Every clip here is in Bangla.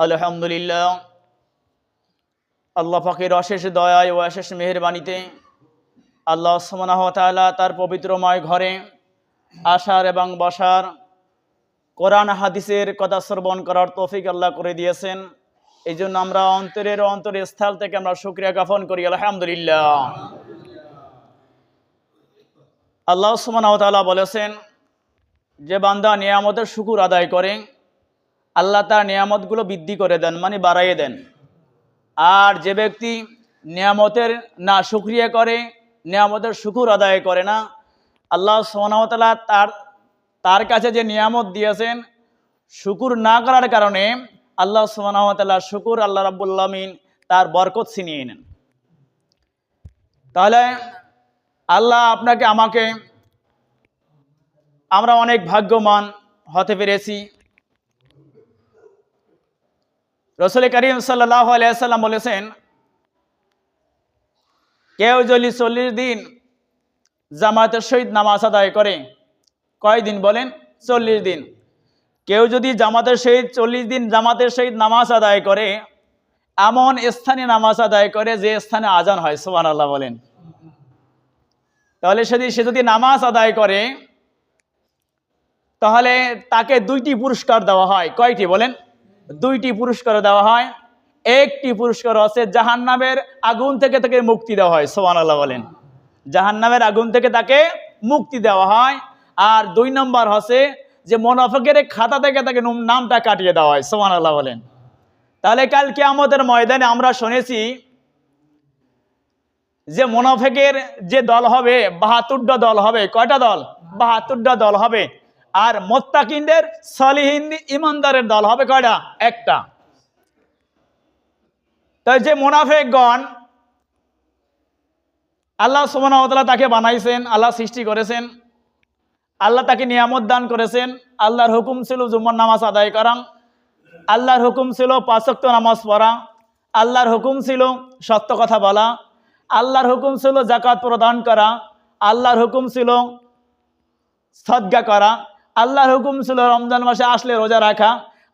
আলহামদুলিল্লাহ, আল্লাহ পাকের অশেষ দয়ায় ও অশেষ মেহেরবানিতে আল্লাহ সুবহানাহু ওয়া তাআলা তার পবিত্রময় ঘরে আসার এবং বসার, কোরআন হাদিসের কথা শ্রবণ করার তৌফিক আল্লাহ করে দিয়েছেন। এই জন্য আমরা অন্তরের স্থল থেকে আমরা শুকরিয়া জ্ঞাপন করি আলহামদুলিল্লাহ। আল্লাহ সুবহানাহু ওয়া তাআলা বলেছেন, যে বান্দা নিয়ামতের শুকর আদায় করে আল্লাহ তার নিয়ামতগুলো বৃদ্ধি করে দেন, মানে বাড়াইয়ে দেন। আর যে ব্যক্তি নিয়ামতের না শুকরিয়া করে, নিয়ামতের শুকর আদায় করে না, আল্লাহ সুবহানাহু ওয়া তাআলা তার কাছে যে নিয়ামত দিয়েছেন শুকর না করার কারণে আল্লাহ সুবহানাহু ওয়া তাআলা শুকর আল্লাহ রাব্বুল আলামিন তার বরকত ছিনিয়ে নেন। তাহলে আল্লাহ আপনাকে আমাকে, আমরা অনেক ভাগ্যবান হতে পেরেছি। রাসূল করিম সাল্লাল্লাহু আলাইহি ওয়াসাল্লাম বলেছেন, কেউ যদি 40 দিন জামাতের সহিত নামাজ আদায় করে, কয় দিন বলেন? 40 দিন। কেউ যদি জামাতের সহিত 40 দিন জামাতের সহিত নামাজ আদায় করে, এমন স্থানে নামাজ আদায় করে যে স্থানে আজান হয়, সুবহানাল্লাহ বলেন। তাহলে সে যদি নামাজ আদায় করে তাহলে তাকে 2টি পুরস্কার দেওয়া হয়। কয়টি বলেন? 2টি পুরস্কার দেওয়া হয়। একটি পুরস্কার আছে জাহান্নামের আগুন থেকে তাকে মুক্তি দেওয়া হয়, সুবহানাল্লাহ বলেন। জাহান্নামের আগুন থেকে তাকে মুক্তি দেওয়া হয়। আর 2 নম্বর হচ্ছে যে মুনাফিকের খাতা থেকে তাকে নামটা কাটিয়ে দেওয়া হয়, সুবহানাল্লাহ বলেন। তাহলে কাল কিয়ামতের ময়দানে আমরা শুনেছি যে মুনাফিকের যে দল হবে 72টা দল হবে। কয়টা দল? 72টা দল হবে। আর মুত্তাকিনদের সলিহিন ইমানদারের দল হবে কয়টা? একটা। তাই যে মুনাফিকগণ আল্লাহ সুবহানাহু ওয়া তাআলা তাকে বানাইছেন, আল্লাহ সৃষ্টি করেছেন, আল্লাহ তাকে নিয়ামত দান করেছেন। আল্লাহর হুকুম ছিল জুমার নামাজ আদায় করা, আল্লাহর হুকুম ছিল 5 ওয়াক্ত নামাজ পড়া, আল্লাহর হুকুম ছিল সত্য কথা বলা, আল্লাহর হুকুম ছিল যাকাত প্রদান করা, আল্লাহর হুকুম ছিল সদকা করা, আল্লাহর হুকুম ছিল রমজান মাসে আসলে রোজা রাখা,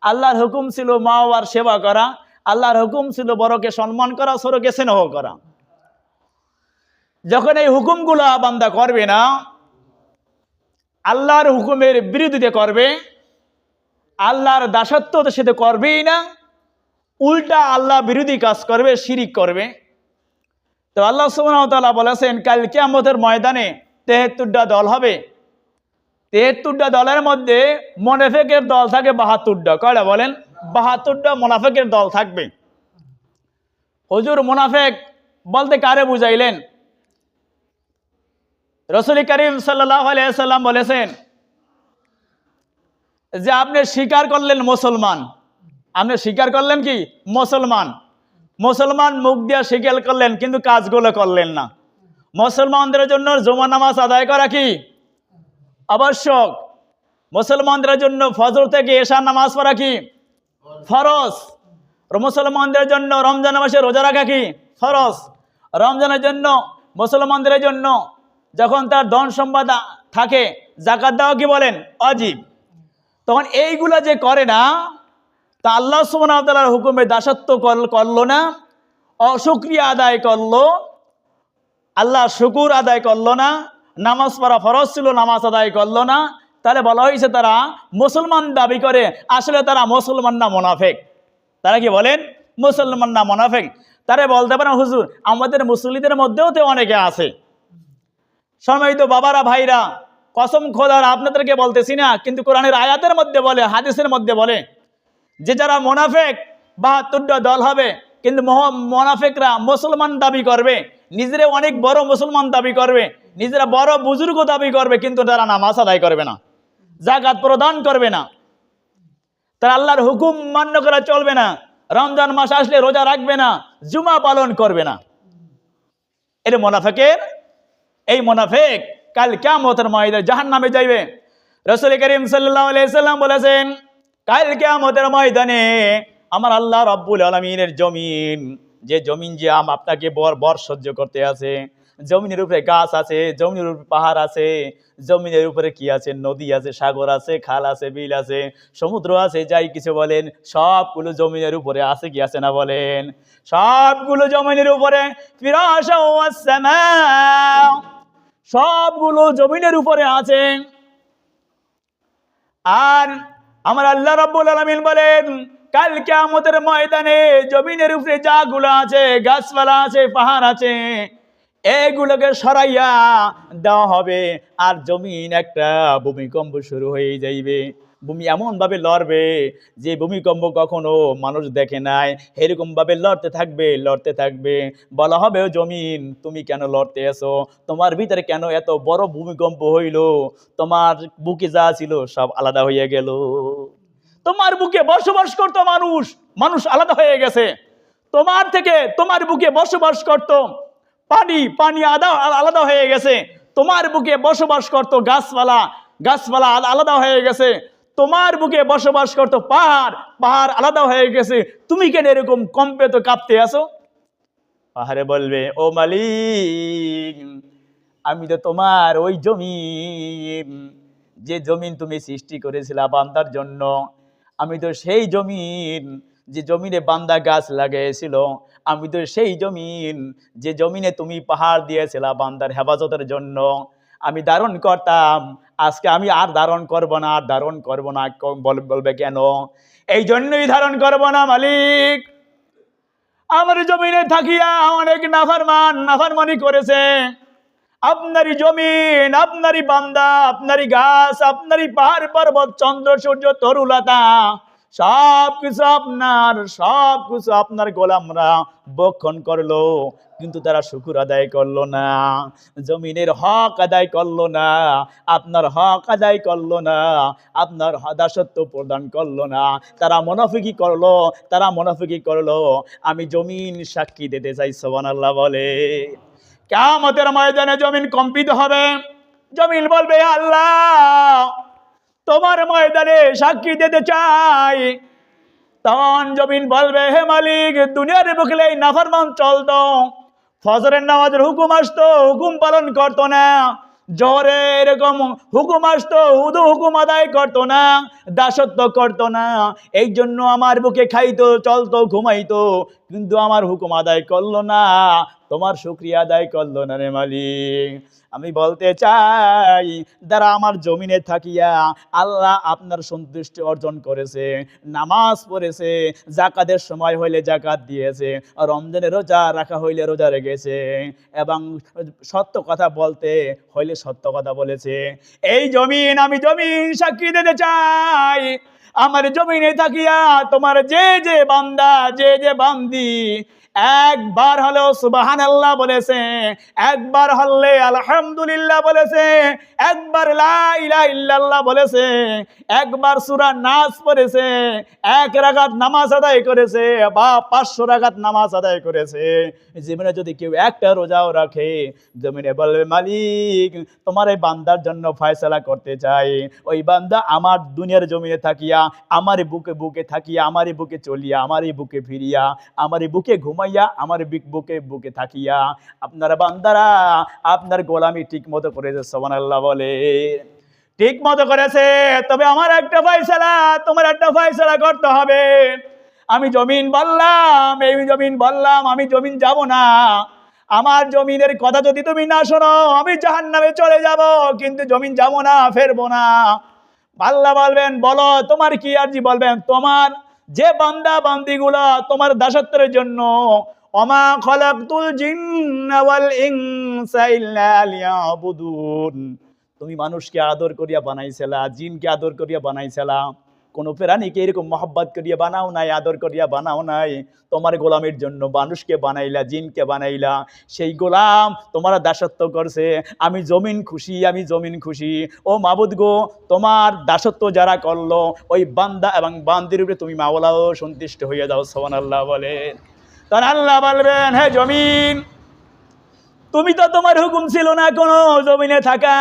আল্লাহর হুকুম ছিল মা বাবার সেবা করা, আল্লাহর হুকুম ছিল বড়কে সম্মান করা, ছোটকে স্নেহ করা। যখন এই হুকুমগুলো বান্দা করবে না, আল্লাহর হুকুমের বিরোধিতা করবে, আল্লাহর দাসত্ব তো সে তো করবেই না, উল্টা আল্লাহ বিরোধী কাজ করবে, শিরিক করবে। তো আল্লাহ সুবহানাহু ওয়া তাআলা বলেছেন, কাল কিয়ামতের ময়দানে 73টা দল হবে। 73টা দলের মধ্যে মুনাফিকের দল থাকে 72টা। কয়টা বলেন? 72টা মুনাফিকের দল থাকবে। হুজুর মুনাফিক বলতে কারে বুঝাইলেন? রাসূল করিম সাল্লাল্লাহু আলাইহি ওয়াসাল্লাম বলেছেন যে আপনি স্বীকার করলেন মুসলমান, আপনি স্বীকার করলেন কি? মুসলমান। মুসলমান মুখ দিয়ে স্বীকার করলেন কিন্তু কাজগুলো করলেন না। মুসলমানদের জন্য জুমার নামাজ আদায় করা কি আবশ্যক। মুসলমানদের জন্য ফজর থেকে এশা নামাজ পড়া কি ফরজ। মুসলমানদের জন্য রমজান মাসে রোজা রাখা কি ফরজ। রমজানের জন্য মুসলমানদের জন্য যখন তার ধন সম্পদ থাকে যাকাত দেওয়া কি বলেন? ওয়াজিব। তখন এইগুলা যে করে না, তা আল্লাহ সুবহানাহু ওয়া তাআলার হুকুমে দাসত্ব করলো না, অশুকরিয়া আদায় করলো, আল্লাহ শুকুর আদায় করলো না, নামাজ পড়া ফরজ ছিল নামাজ আদায় করলো না। তাহলে বলা হয়েছে তারা মুসলমান দাবি করে, আসলে তারা মুসলমান না মুনাফিক। তারা কি বলেন? মুসলমান না মুনাফিক। তারা বলতে পারে, হুজুর আমাদের মুসলিমদের মধ্যেও তো অনেকে আছে। সম্মানিত বাবারা, ভাইরা, কসম খোদার আপনাদেরকে বলতেছি না, কিন্তু কোরআনের আয়াতের মধ্যে বলে, হাদিসের মধ্যে বলে যে যারা মুনাফিক 72টা দল হবে, কিন্তু মুনাফিকরা মুসলমান দাবি করবে, নিজেরা অনেক বড় মুসলমান দাবি করবে, নিজেরা বড় বুজুর্গ দাবি করবে, কিন্তু তারা নামাজ আদায় করবে না, যাকাত প্রদান করবে না, তারা আল্লাহর হুকুম মান্য করা চলবে না, রমজান মাস আসলে রোজা রাখবে না, জুমা পালন করবে না। এর মুনাফিকের, এই মুনাফিক কাল কিয়ামতের ময়দানে জাহান্নামে যাইবে। রাসূল করিম সাল্লাল্লাহু আলাইহি ওয়াসাল্লাম বলেছেন, কাল কিয়ামতের ময়দানে আমার আল্লাহ রাব্বুল আলামিনের জমিন, যে জমিন যে আপনাকে বর সহ্য করতে আছে, জমিনের উপরে গাছ আছে, জমিনের উপরে পাহাড় আছে, জমিনের উপরে কি আছে, নদী আছে, সাগর আছে, খাল আছে, বিল আছে, সমুদ্র আছে, যাই কিছু বলেন সবগুলো জমিনের উপরে আছে কি আছে না বলেন? সবগুলো জমিনের উপরে, ফিরাশা ওয়াস সামা, সবগুলো জমিনের উপরে আছে। আর আমার আল্লাহ রাব্বুল আলামিন বলেন কাল কিয়ামতের ময়দানে জমিনের উপরে যাগুলো আছে, গাছপালা আছে, পাহাড় আছে, এগুলোকে সরাইয়া দেওয়া হবে। আর জমিন একটা ভূমিকম্প শুরু হয়ে যাইবে। ভূমি এমন ভাবে লড়বে যে ভূমিকম্প কখনো মানুষ দেখে নাই, এরকম ভাবে লড়তে থাকবে, লড়তে থাকবে। বলা হবে ও জমিন তুমি কেন লড়তে এসো, তোমার ভিতরে কেন এত বড় ভূমিকম্প হইল, তোমার বুকে যা ছিল সব আলাদা হয়ে গেল। তোমার বুকে বসবাস করতো মানুষ, মানুষ আলাদা হয়ে গেছে। তোমার থেকে তোমার বুকে বসবাস করতো পানি, পানি আলাদা হয়ে গেছে। তোমার বুকে বসবাস করতো গাছপালা, গাছপালা আলাদা হয়ে গেছে। তোমার বুকে বসবাস করতো পাহাড়, পাহাড় আলাদা হয়ে গেছে। তুমি কেন এরকম কম্পে তো কাঁপতে আসো? পাহাড়ে বলবে ও মালিক, আমি তো তোমার ওই জমিন, যে জমিন তুমি সৃষ্টি করেছিলা বান্দার জন্য, আমি তো সেই জমিন যে জমিনে বান্দা গাছ লাগাইছিল, আমি তো সেই জমিন যে জমিনে তুমি পাহাড় দিয়েছিলা বান্দার হেফাজতের জন্য। আমি ধারণ করতাম, আজকে আমি আর ধারণ করব না, আর ধারণ করব না। বলবে কেন? এই জন্যই ধারণ করব না মালিক, আমার জমিনে থাকিয়া অনেক নাফরমানি করেছে। আপনারই জমিন, আপনারই বান্দা, আপনারই গাছ, আপনারই পাহাড় পর্বত, চন্দ্র সূর্য তরুলতা, সবকিছু আপনার, সবকিছু আপনার গোলামরা বক্ষণ করলো, কিন্তু তারা শুকর আদায় করলো না, জমিনের হক আদায় করলো না, আপনার হক আদায় করলো না, আপনার দাসত্ব প্রদান করলো না। তারা মুনাফিকি করলো, তারা মুনাফিকি করলো। আমি জমিন সাক্ষী দিতে চাই, সুবহানাল্লাহ বলে। কিয়ামতের ময়দানে জমিন কম্পিত হবে। জমিন বলবে আল্লাহ তোমার ময়দানে সাক্ষী দিতে চাই। তখন জমিন বলবে হে মালিক, দুনিয়ার বুকে এই নাফরমান চলতো, ফজরের নামাজের হুকুম আসতো, হুকুম পালন করতো না, জোহরে এরকম হুকুম আসতো, হুকুম আদায় করতো না, দাসত্ব করতো না। এই জন্য আমার বুকে খাইতো, চলতো, ঘুমাইতো, কিন্তু আমার হুকুম আদায় করলো না, তোমার শুকরিয়া আদায় করলো না রে মালিক। আমি বলতে চাই যারা আমার জমিনে থাকিয়া আল্লাহ আপনার সন্তুষ্টি অর্জন করেছে, নামাজ পড়েছে, জাকাতের সময় হইলে জাকাত দিয়েছে, রমজানে রোজা রাখা হইলে রোজা রেখেছে, এবং সত্য কথা বলতে হইলে সত্য কথা বলেছে, এই জমিন, আমি জমিন সাক্ষী দিতে চাই আমার জমিনে থাকিয়া তোমার যে যে বান্দা, যে যে বান্দি একবার হলেও সুবহানাল্লাহ বলেছে, একবার হলে আলহামদুলিল্লাহ বলেছে, একবার লা ইলাহা ইল্লাল্লাহ বলেছে, একবার সূরা নাস পড়েছে, এক রাকাত নামাজ আদায় করেছে বা 500 রাকাত নামাজ আদায় করেছে, জীবনে যদি কেউ একটা রোজাও রাখে, জমিনে বলবে মালিক তোমার এই বান্দার জন্য ফয়সালা করতে চাই। ওই বান্দা আমার দুনিয়ার জমিনে থাকিয়া, আমারই বুকে বুকে থাকিয়া, আমারই বুকে চলিয়া, আমারই বুকে ফিরিয়া, আমারই বুকে ঘুমাইয়া, আমার বুকে বুকে থাকিয়া আপনারা বান্দারা আপনার গোলামি ঠিক মতো করেছে, সুবহানাল্লাহ বলে। ঠিক মতো করেছে, তবে আমার একটা ফয়সালা, তোমার একটা ফয়সালা করতে হবে। আমি জমিন বললাম, এই জমিন বললাম আমি জমিন যাব না, আমার জমিনের কথা যদি তুমি না শোনো আমি জাহান্নামে চলে যাব, কিন্তু জমিন যাব না, ফেরবো না। আল্লাহ বলবেন বলো তোমার কি আরজি, বলবেন তোমার যে বান্দা বান্দিগুলা তোমার দাসত্বের জন্য, ওমা খালাকতুল জিন্না ওয়াল ইনসা ইল্লা লিয়াবুদুন, তুমি মানুষকে আদর করিয়া বানাইছিলা, জিনকে আদর করিয়া বানাইছিলা, কোন প্রাণীকে এরকম মহব্বত করিয়া বানাও নাই, আদর করিয়া বানাও নাই। তোমার গোলামের জন্য মানুষকে বানাইলা, জিনকে বানাইলা, সেই গোলাম তোমার দাসত্ব করছে। আমি জমিন খুশি, আমি জমিন খুশি। ও মাবুদ গো, তোমার দাসত্ব যারা করলো ওই বান্দা এবং বান্দির উপরে তুমি মাওলাও সন্তুষ্ট হয়ে যাও, সুবহানাল্লাহ বলে। তখন আল্লাহ বলবেন হে জমিন, তুমি তো তোমার হুকুম ছিল না কোনো জমিনে থাকা,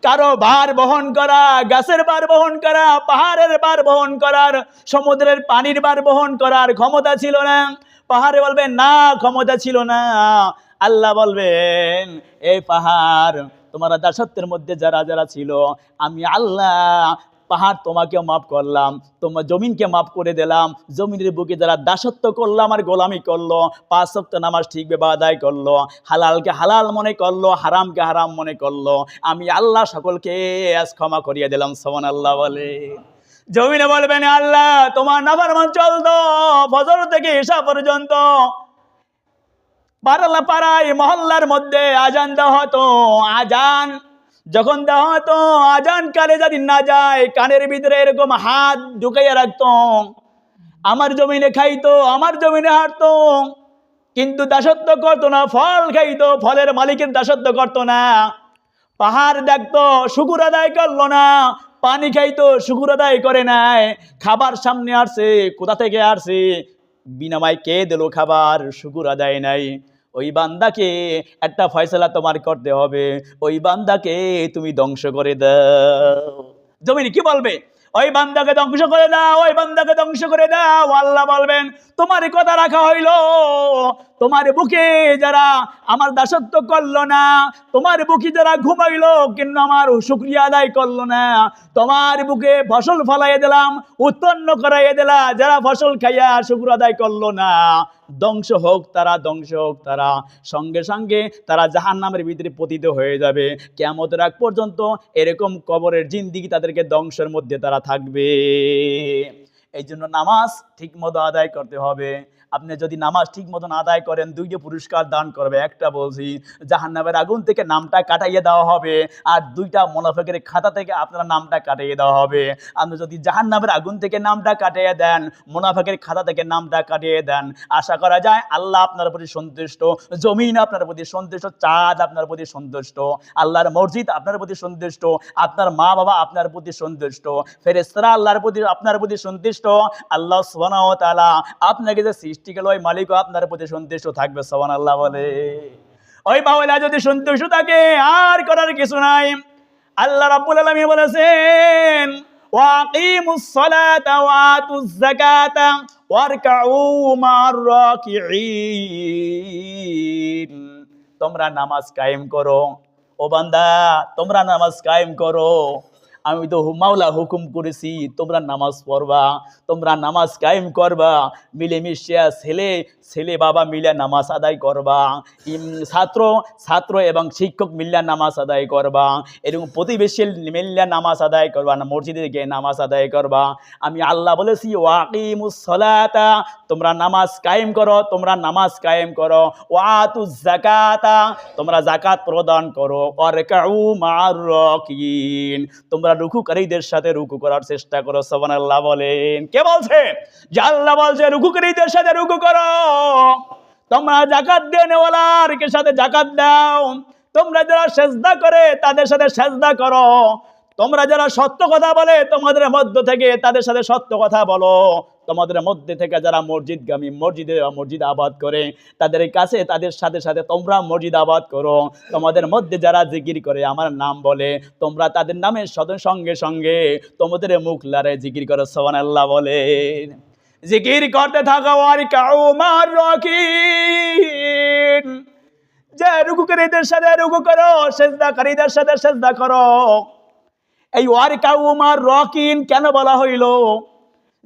কারো ভার বহন করা, গাছের ভার বহন করা, পাহাড়ের ভার বহন করার, সমুদ্রের পানির ভার বহন করার ক্ষমতা ছিল না। পাহাড়ে বলবে না, ক্ষমতা ছিল না। আল্লাহ বলবেন, এই পাহাড়, তোমার দাসত্বের মধ্যে যারা যারা ছিল, আমি আল্লাহ পাহাড় তোমাকেও মাফ করলাম, তোমার জমিনকে মাফ করে দিলাম। জমিনের বুকে যারা দাসত্ব করলাম আর গোলামি করলো, 5 ওয়াক্ত নামাজ ঠিকভাবে আদায় করলো, হালালকে হালাল মনে করলো, হারামকে হারাম মনে করলো, আমি আল্লাহ সকলকে আজ ক্ষমা করিয়ে দিলাম। সুবহানাল্লাহ বলে। জমিনে বলবেন, আল্লাহ তোমার নাফরমান চলতো ফজর থেকে ঈশা পর্যন্ত, পাড়া পাড়ায় মহল্লার মধ্যে আজান দেওয়া হতো। আজান যখন দেওয়া হতো, আজান কানে যদি না যায়, কানের ভিতরে এরকম হাত ঢুকাইয়া রাখতো, আমার জমিনে খাইতো, আমার জমিনে হাঁটতো, কিন্তু দাসত্ব করতো না। ফল খাইতো, ফলের মালিকের দাসত্ব করতো না। পাহাড় দেখতো, শুকুর আদায় করলো না। পানি খাইতো, শুকুর আদায় করে নাই। খাবার সামনে আসছে, কোথা থেকে আসছে, বিনিময় কে দিল খাবার, শুকুর আদায় নাই। ওই বান্দাকে একটা ফয়সালা তোমার করতে হবে, ওই বান্দাকে তুমি ধ্বংস করে দাও। জমিন কি বলবে? ওই বান্দাকে ধ্বংস করে দাও, ওই বান্দাকে ধ্বংস করে দাও। আল্লাহ বলবেন, তোমার কথা রাখা হইল, তোমার বুকে যারা আমার দাসত্ব করলো না, তোমার বুকে যারা ঘুমাইলো কিন্তু আমার শুকরিয়া আদায় করলো না, তোমার বুকে ফসল ফলাইয়ে দিলাম, উৎপন্ন করাইয়ে দিলা, যারা ফসল খাইয়া শুকর আদায় করলো না, ধ্বংস হোক তারা, ধ্বংস হোক তারা। সঙ্গে সঙ্গে তারা জাহান্নামের ভিতরে পতিত হয়ে যাবে। কিয়ামতের আগ পর্যন্ত এরকম কবরের জিন্দেগি তাদেরকে ধ্বংসের মধ্যে তারা থাকবে। এই জন্য নামাজ ঠিক মতো আদায় করতে হবে। আপনি যদি নামাজ ঠিক মতন আদায় করেন, 2টা পুরস্কার দান করবে। একটা বলছি, জাহান্নামের আগুন থেকে নামটা কাটাইয়ে দেওয়া হবে, আর 2টা মুনাফিকের খাতা থেকে আপনার নামটা কাটাইয়ে দেওয়া হবে। আপনি যদি জাহান্নামের আগুন থেকে নামটা কাটিয়ে দেন, মুনাফিকের খাতা থেকে নামটা কাটিয়ে দেন, আশা করা যায় আল্লাহ আপনার প্রতি সন্তুষ্ট, জমিন আপনার প্রতি সন্তুষ্ট, চাঁদ আপনার প্রতি সন্তুষ্ট, আল্লাহর মসজিদ আপনার প্রতি সন্তুষ্ট, আপনার মা বাবা আপনার প্রতি সন্তুষ্ট, ফেরেশতারা আল্লাহর প্রতি আপনার প্রতি সন্তুষ্ট, আল্লাহ সুবহানাহু ওয়া তাআলা আপনাকে যে সৃষ্টি করলো ওই মালিকও আপনার প্রতি সন্তুষ্ট থাকবে। সুবহানাল্লাহ বলে। ওই মাওলা যদি সন্তুষ্ট থাকে আর করার কিছু নাই। আল্লাহ রাব্বুল আলামিন বলেছেন, ওয়াকিমুস সালাতা ওয়া আতুজ যাকাতা ওয়ারকাউ মা'আর রাকিঈন। তোমরা নামাজ কায়েম করো। ও বান্দা, তোমরা নামাজ কায়েম করো। আমি তো মাওলা হুকুম করেছি তোমরা নামাজ পড়বা, তোমরা নামাজ কায়েম করবা, মিলেমিশে ছেলে বাবা মিলে নামাজ আদায় করবা, ছাত্র এবং শিক্ষক মিল্লা নামাজ আদায় করবা, এরকম প্রতিবেশী মিল্লা নামাজ আদায় করবা, না মসজিদে গিয়ে নামাজ আদায় করবা। আমি আল্লাহ বলেছি, ওয়াকিমুস সালাতা, তোমরা নামাজ কায়েম করো, তোমরা নামাজ কায়েম করো, ওয়াতুজ যাকাতা, তোমরা যাকাত প্রদান করো, ওয়ারকাউ মা'আর রাকিঈন, তোমরা রুকুকারীদের সাথে রুকু করার চেষ্টা করো। সুবহানাল্লাহ বলেন। কে বলছে? যে আল্লাহ বলছে রুকুকারীদের সাথে রুকু করো। তোমরা যাকাত দেনেওয়ালার সাথে যাকাত দাও, তোমরা যারা সেজদা করে তাদের সাথে সেজদা করো, তোমরা যারা সত্য কথা বলে তোমাদের মধ্য থেকে তাদের সাথে সত্য কথা বলো, তোমাদের মধ্যে থেকে যারা মসজিদগামী, মসজিদ আবাদ করে তাদের কাছে তাদের সাথে সাথে তোমরা মসজিদ আবাদ করো। তোমাদের মধ্যে যারা জিকির করে আমার নাম বলে, তোমরা তাদের নামের সঙ্গে সঙ্গে তোমাদের মুখ লারে জিকির করো। সুবহানাল্লাহ বলে। জিকির করতে থাকো, ওয়ারকাউ মা'আর রাকিঈন, যে রুকুকারীদের সাথে রুকু করো, সেজদাকারীদের সাথে সেজদা করো। এই ওয়ারকাউ মা'আর রাকিঈন কেন বলা হইল?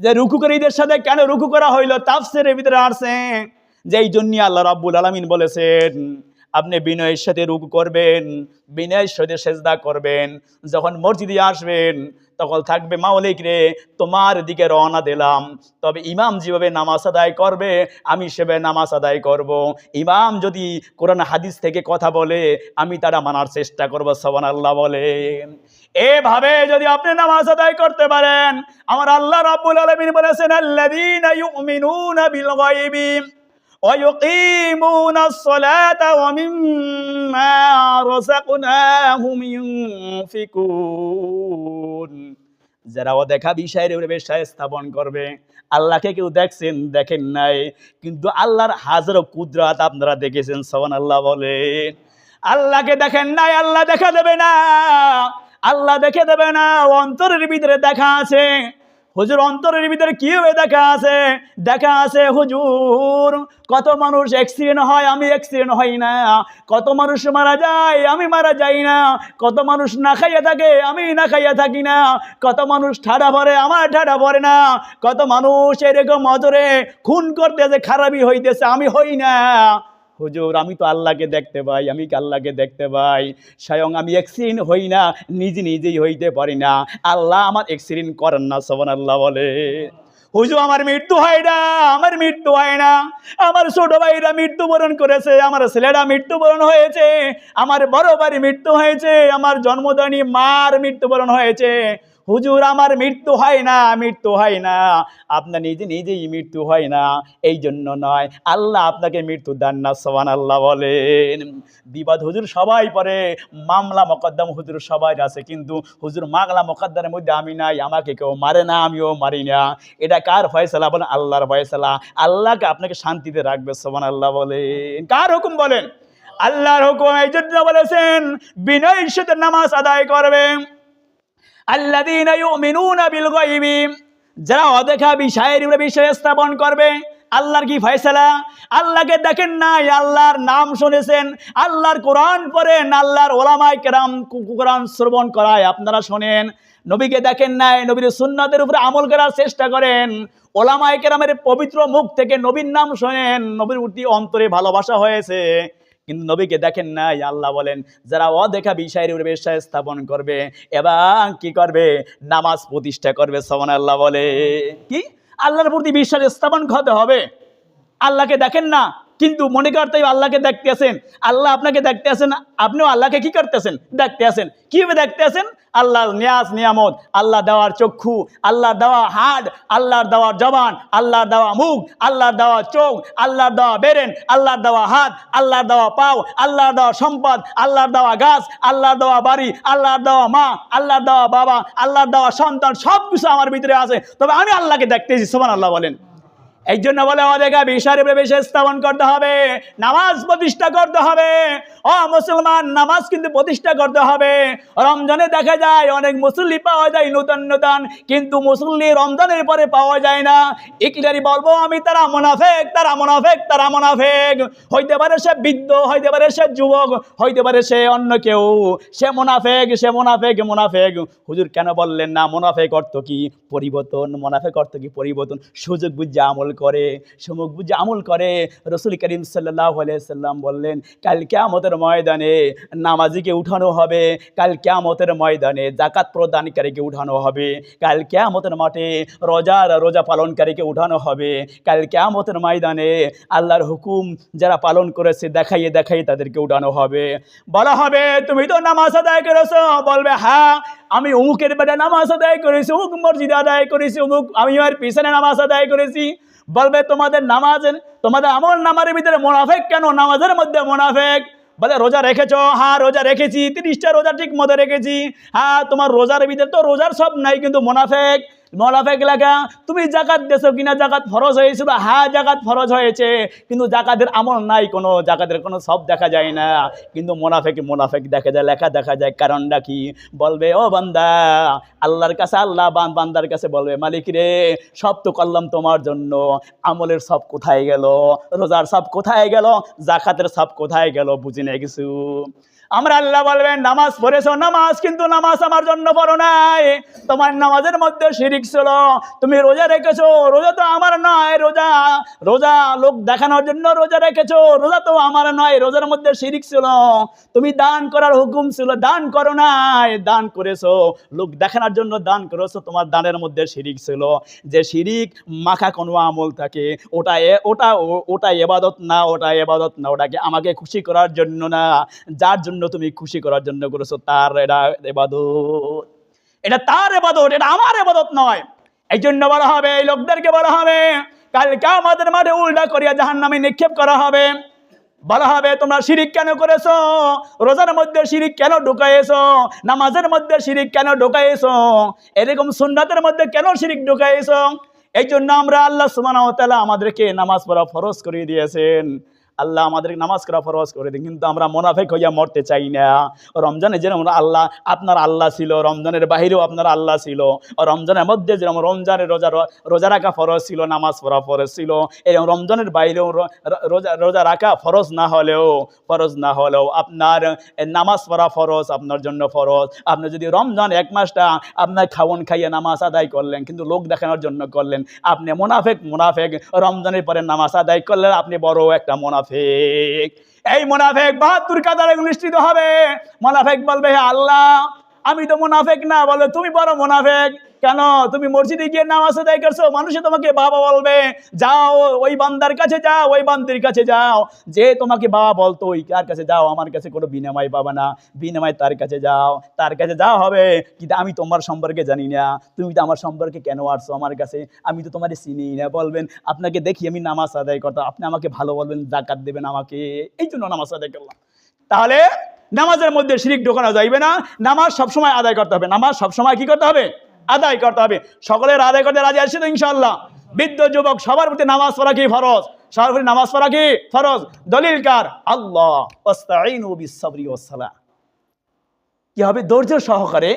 যে রুকুকারীদের সাথে কেন রুকু করা হইল? তাফসীরের ভিতরে আসছে যে এই জন্য আল্লাহ রাব্বুল আলামিন বলেছেন, আপনি বিনয়ের সাথে রুকু করবেন, বিনয়ের সাথে সেজদা করবেন। যখন মসজিদে আসবেন তখন থাকবে, মাওলিক রে তোমার দিকে রওনা দিলাম, তবে ইমাম যেভাবে নামাজ আদায় করবে আমি সেভাবে নামাজ আদায় করব। ইমাম যদি কোরআন হাদিস থেকে কথা বলে আমি তারা মানার চেষ্টা করব। সুবহানাল্লাহ বলেন। এভাবে যদি আপনি নামাজ আদায় করতে পারেন, আমার আল্লাহ রাব্বুল আলামিন বলেছেন, আল্লাযীনা ইউমিনুনা বিল গায়বি ওয়া ইউকিমুনাস সালাতা ওয়া মিম্মা রাযাকনাহুম ইউনফিকুন। যারা অদেখা বিষয়ের উপরে বিশ্বাস স্থাপন করবে। আল্লাহকে কেউ দেখছেন? দেখেন নাই, কিন্তু আল্লাহর হাজারো কুদরত আপনারা দেখেছেন। সুবহানাল্লাহ বলেন। আল্লাহকে দেখেন নাই, আল্লাহ দেখা দেবে না, আল্লাহ দেখে দেবে না, অন্তরের ভিতরে দেখা আছে। হুজুর অন্তরের ভিতরে কি হবে দেখা আছে হুজুর কত মানুষ অ্যাক্সিডেন্ট হয়, আমি অ্যাক্সিডেন্ট হই না। কত মানুষ মারা যায়, আমি মারা যাই না। কত মানুষ না খাইয়া থাকে, আমি না খাইয়া থাকি না। কত মানুষ ঠাডা ভরে, আমার ঠাডা ভরে না। কত মানুষ এরকম অজরে খুন করতেছে, খারাপই হইতেছে, আমি হই না। হুজুর আমি তো আল্লাহকে দেখতে পাই, আমি কি আল্লাহকে দেখতে পাই? স্বয়ং আমি অ্যাক্সিডেন্ট হই না, নিজেই হইতে পারি না, আল্লাহ আমার অ্যাক্সিডেন্ট করেন না। সুবহানাল্লাহ বলে। হুজুর আমার মৃত্যু হয় না, আমার মৃত্যু হয় না। আমার ছোট ভাইরা মৃত্যুবরণ করেছে, আমার ছেলেরা মৃত্যুবরণ হয়েছে, আমার বড় ভাইয়ের মৃত্যু হয়েছে, আমার জন্মদানী মার মৃত্যুবরণ হয়েছে। হুজুর আমার মৃত্যু হয় না, মৃত্যু হয় না। আপনার নিজেই মৃত্যু হয় না, এই জন্য নয়, আল্লাহ আপনাকে মৃত্যু দেন না। সুবহানাল্লাহ বলেন। বিবাদ হুজুর সবাই পড়ে, মামলা মোকদ্দম হুজুর সবাই আছে, কিন্তু হুজুর মামলা মোকদ্দমের মধ্যে আমি নাই, আমাকে কেউ মারে না, আমিও মারি না। এটা কার ফয়সালা বলেন? আল্লাহর ফয়সালা। আল্লাহকে আপনাকে শান্তিতে রাখবে। সুবহানাল্লাহ বলেন। কার হুকুম বলেন? আল্লাহর হুকুম। এই জন্য বলেছেন বিনয়ের সাথে নামাজ আদায় করবে। আল্লাযীনা ইউমিনুনা বিল গায়বি, যারা অদেখা বিষয়ের উপরে বিশ্বাস স্থাপন করবে। আল্লাহর কি ফয়সালা? আল্লাহকে দেখেন নাই, আল্লাহর নাম শুনেছেন, আল্লাহর কোরআন পড়েন, আল্লাহর ওলামায়ে কেরাম কোরআন শ্রবণ করায় আপনারা শোনেন। নবীকে দেখেন নাই, নবীর সুন্নাতের উপরে আমল করার চেষ্টা করেন। ওলামায়ে কেরামের পবিত্র মুখ থেকে নবীর নাম শোনেন, নবীর প্রতি অন্তরে ভালোবাসা হয়েছে, কিন্তু নবীকে দেখেন নাই। আল্লাহ বলেন যারা অদেখা বিষয়ের উপরে বিশ্বাস স্থাপন করবে এবং কি করবে? নামাজ প্রতিষ্ঠা করবে। সুবহানাল্লাহ বলে। কি? আল্লাহর প্রতি বিশ্বাস স্থাপন করতে হবে। আল্লাহকে দেখেন না, কিন্তু মনে করতে আল্লাহকে দেখতে আছেন, আল্লাহ আপনাকে দেখতে আছেন, আপনিও আল্লাহকে কি করতেছেন? দেখতে আছেন। কিভাবে দেখতে আছেন? আল্লাহর নিয়াজ নিয়ামত, আল্লাহ দেওয়ার চক্ষু, আল্লাহর দেওয়া হাত, আল্লাহর দেওয়া জবান, আল্লাহর দেওয়া মুখ, আল্লাহর দেওয়া চোখ, আল্লাহর দেওয়া বেরেন, আল্লাহর দেওয়া হাত, আল্লাহর দেওয়া পাও, আল্লাহর দেওয়া সম্পদ, আল্লাহর দেওয়া গাছ, আল্লাহর দেওয়া বাড়ি, আল্লাহর দেওয়া মা, আল্লাহর দেওয়া বাবা, আল্লাহর দেওয়া সন্তান, সব কিছু আমার ভিতরে আছে, তবে আমি আল্লাহকে দেখতেছি। সুবহানাল্লাহ বলেন। এই জন্য বলে অদেখা বিষয়ের উপরে বিশ্বাস স্থাপন করতে হবে, নামাজ প্রতিষ্ঠা করতে হবে। ও মুসলমান, নামাজ কিন্তু প্রতিষ্ঠা করতে হবে। রমজানে দেখা যায় অনেক মুসল্লি পাওয়া যায় নতুন, কিন্তু মুসল্লি রমজানের পরে পাওয়া যায় না। ইকলারি বলবো আমি, তারা মুনাফিক, তারা মুনাফিক, তারা মুনাফিক। হইতে পারে সে বৃদ্ধ, হইতে পারে সে যুবক, হইতে পারে সে অন্য কেউ, সে মুনাফিক, সে মুনাফিক, মুনাফিক। হুজুর কেন বললেন না মুনাফিক অর্থ কি? পরিবর্তন। মুনাফিক অর্থ কি? পরিবর্তন। সুযোগ বুঝে আমল করে, সুযোগ বুঝে আমল করে। রাসূল করিম সাল্লাল্লাহু আলাইহি সাল্লাম বললেন কাল কিয়ামতের ময়দানে নামাজিকে উঠানো হবে, কাল কিয়ামতের ময়দানে যাকাত প্রদানকারীকে উঠানো হবে, কাল কিয়ামতের মাঠে রোজা পালনকারীকে উঠানো হবে, কাল কিয়ামতের ময়দানে আল্লাহর হুকুম যারা পালন করেছে দেখাইয়ে তাদেরকে উঠানো হবে। বলা হবে তুমি তো নামাজ আদায় করেছো, বলবে হ্যাঁ আমি অমুকের বেটা নামাজ আদায় করেছি, অমুক মসজিদে আদায় করেছি, অমুক আমি আমার পিছনে নামাজ আদায় করেছি। বলবে তোমাদের নামাজের, তোমাদের আমল নামার ভিতরে মুনাফিক কেন? নামাজের মধ্যে মুনাফিক। বলে রোজা রেখেছো? হ্যাঁ রোজা রেখেছি, 30টা রোজা ঠিক মতো রেখেছি। হ্যাঁ তোমার রোজার ভিতরে তো রোজার সব নাই, কিন্তু মুনাফিক। মুনাফিক লেখা। তুমি জাকাত দেছো কিনা? জাকাত ফরজ হয়েছিল? হ্যাঁ জাকাত ফরজ হয়েছে, কিন্তু জাকাতের আমল নাই, কোনো জাকাতের কোনো সব দেখা যায় না, কিন্তু মুনাফিক দেখা যায়, লেখা দেখা যায়। কারণটা কি? বলবে ও বান্দা, আল্লাহর কাছে, আল্লাহ বান্দার কাছে বলবে মালিক রে সব তো করলাম তোমার জন্য, আমলের সব কোথায় গেল? রোজার সব কোথায় গেল? জাকাতের সব কোথায় গেল? বুঝি না কিছু। আমরা আল্লাহ বলবেন নামাজ পড়েছো, নামাজ, কিন্তু নামাজ আমার জন্য পড়ো নাই, তোমার নামাজের মধ্যে শিরিক ছিল। তুমি রোজা রেখেছো, রোজা তো আমার নয়, রোজা লোক দেখানোর জন্য রোজা রেখেছো, রোজা তো আমার নয়, রোজার মধ্যে শিরিক ছিল। তুমি দান করার হুকুম ছিল, দান করো নাই, দান করেছো লোক দেখানোর জন্য, দান করেছো, তোমার দানের মধ্যে শিরিক ছিল। যে শিরিক মাখা কোনো আমল থাকে, ওটা ইবাদত না, ওটা ইবাদত না, ওটাকে আমাকে খুশি করার জন্য না, যার জন্য তুমি খুশি করার জন্য করেছো তার এটা ইবাদত, এটা তার ইবাদত, এটা আমার ইবাদত নয়। এই জন্য বলা হবে, এই লোকদেরকে বলা হবে কাল কিয়ামতের মাঠে উল্টা করিয়া জাহান্নামে নিক্ষেপ করা হবে। বলা হবে তোমরা শিরিক কেন করেছো? রোজার মধ্যে শিরিক কেন ঢুকাইছো? নামাজের মধ্যে শিরিক কেন ঢুকাইছো? এরকম সুন্নাতের মধ্যে কেন শিরিক ঢুকাইছো? এই জন্য আমরা আল্লাহ সুবহানাহু ওয়া তাআলা আমাদেরকে নামাজ পড়া ফরজ করে দিয়েছেন। আল্লাহ আমাদেরকে নামাজ করা ফরজ করে দিন, কিন্তু আমরা মুনাফিক হইয়া মরতে চাই না। রমজানে যেরকম আল্লাহ আপনার আল্লাহ ছিল, রমজানের বাহিরেও আপনার আল্লাহ ছিল, রমজানের মধ্যে যেরকম রমজানের রোজা রাখা ফরজ ছিল, নামাজ পড়া ফরজ ছিল, এই রমজানের বাইরেও রোজা রাখা ফরজ না হলেও আপনার নামাজ পড়া ফরজ, আপনার জন্য ফরজ। আপনি যদি রমজান এক মাসটা আপনার খাওয়ান খাইয়ে নামাজ আদায় করলেন, কিন্তু লোক দেখানোর জন্য করলেন, আপনি মুনাফেক। রমজানের পরে নামাজ আদায় করলেন, আপনি বড় একটা মুনাফিক। এই মুনাফিক ৭২ কাতারে অনুষ্ঠিত হবে। মুনাফিক বলবে, হে আল্লাহ আমি তো মুনাফিক না। বলে তুমি বড় মুনাফিক। কেন? তুমি মসজিদে গিয়ে নামাজ আদায় করছো, মানুষে তোমাকে বাবা বলবে। যাও ওই বান্দার কাছে যাও, ওই বান্দির কাছে যাও, যে তোমাকে বাবা বলতো ওই কার কাছে যাও, আমার কাছে কোনো বিনিময় পাবা না, বিনিময় তার কাছে যাও হবে। কিন্তু আমি তোমার সম্পর্কে জানি না, তুমি তো আমার সম্পর্কে কেন আসছো আমার কাছে, আমি তো তোমার চিনি না। বলবেন আপনাকে দেখি আমি নামাজ আদায় করতাম, আপনি আমাকে ভালো বলবেন, জাকাত দেবেন আমাকে, এই জন্য নামাজ আদায় করলাম। তাহলে নামাজের মধ্যে শিরিক ঢোকানো যাইবে না। নামাজ সবসময় আদায় করতে হবে। নামাজ সবসময় কি করতে হবে? আদায় করতে হবে। সকলের আদায় করতে রাজি আছি তো ইনশাআল্লাহ? বৃদ্ধ যুবক সবার প্রতি নামাজ পড়া কি ফরজ? সবার প্রতি নামাজ পড়া কি ফরজ? দলিল কার? আল্লাহ ওয়াস্তাঈনু বিস-সাবরি ওয়াস-সালাহ। কি হবে? ধৈর্য সহকারে,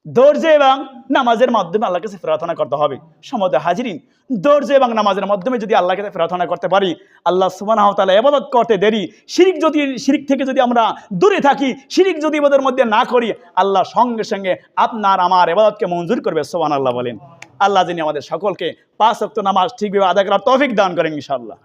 ধৈর্য এবং নামাজের মাধ্যমে আল্লাহর কাছে প্রার্থনা করতে হবে। সমতে হাজিরিন, ধৈর্য এবং নামাজের মাধ্যমে যদি আল্লাহর কাছে প্রার্থনা করতে পারি, আল্লাহ সুবহানাহু ওয়া তাআলা ইবাদত করতে দেরি, শিরিক থেকে যদি আমরা দূরে থাকি, শিরিক যদি ইবাদতের মধ্যে না করি, আল্লাহ সঙ্গে সঙ্গে আপনার আমার ইবাদতকে মঞ্জুর করবে। সুবহানাল্লাহ বলেন। আল্লাহ যিনি আমাদের সকলকে ৫ ওয়াক্ত নামাজ ঠিকভাবে আদায় করার তৌফিক দান করেন ইনশাআল্লাহ।